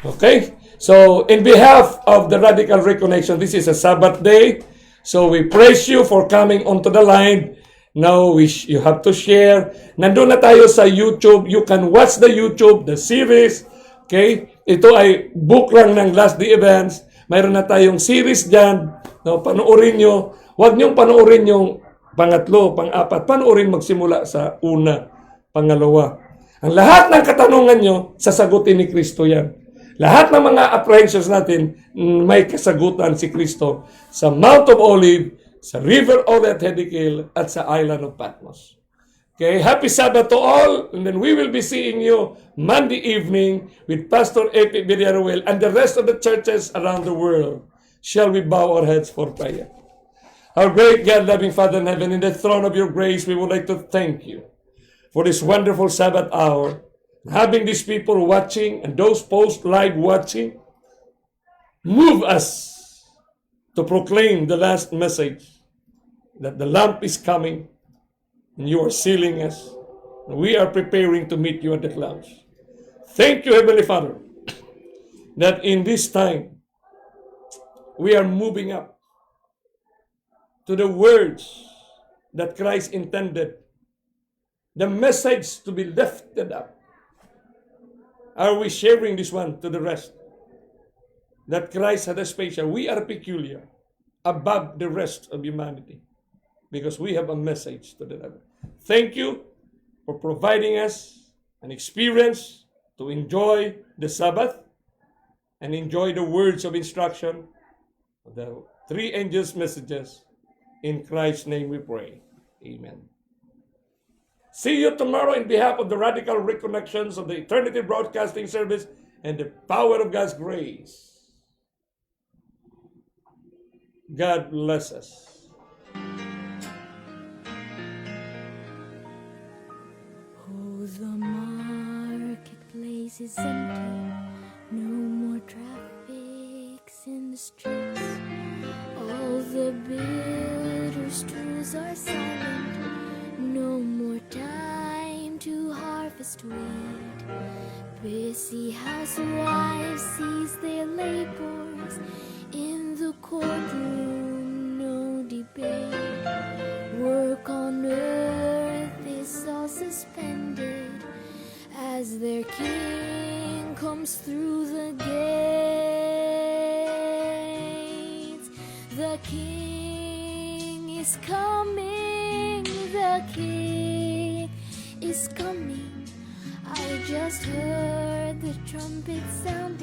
Speaker 2: Okay? So, in behalf of the Radical Reconnection, this is a Sabbath day. So, we praise you for coming onto the line. Now, you have to share. Nandun na tayo sa YouTube. You can watch the YouTube, the series. Okay? Ito ay book lang ng Last Day Events. Mayroon na tayong series dyan. No, panoorin nyo. Huwag nyong panoorin yung pangatlo, pang-apat. Panoorin magsimula sa una, pangalawa. Ang lahat ng katanungan nyo, sasagutin ni Kristo yan. Lahat ng mga apprehensions natin, may kasagutan si Kristo sa Mount of Olive, sa River of Hiddekel, at sa Island of Patmos. Okay, happy Sabbath to all, and then we will be seeing you Monday evening with Pastor A.P. Villarreal and the rest of the churches around the world. Shall we bow our heads for prayer? Our great God, loving Father in heaven, in the throne of your grace, we would like to thank you for this wonderful Sabbath hour, having these people watching and those post-live watching. Move us to proclaim the last message that the lamp is coming and you are sealing us. And we are preparing to meet you at the clouds. Thank you, Heavenly Father, that in this time we are moving up to the words that Christ intended, the message to be lifted up. Are we sharing this one to the rest? That Christ had a special. We are peculiar, above the rest of humanity, because we have a message to deliver. Thank you for providing us an experience to enjoy the Sabbath and enjoy the words of instruction, the three angels' messages. In Christ's name we pray. Amen. See you tomorrow in behalf of the Radical Reconnections of the Eternity Broadcasting Service and the power of God's grace. God bless us.
Speaker 1: Oh, the marketplace is empty. No more traffics in the streets. All the bitter strews are silent. No more time to harvest wheat. Busy housewives cease their labors. In the courtroom, no debate. Work on earth is all suspended as their king comes through the gates. The king is coming. The king is coming. I just heard the trumpet sounding.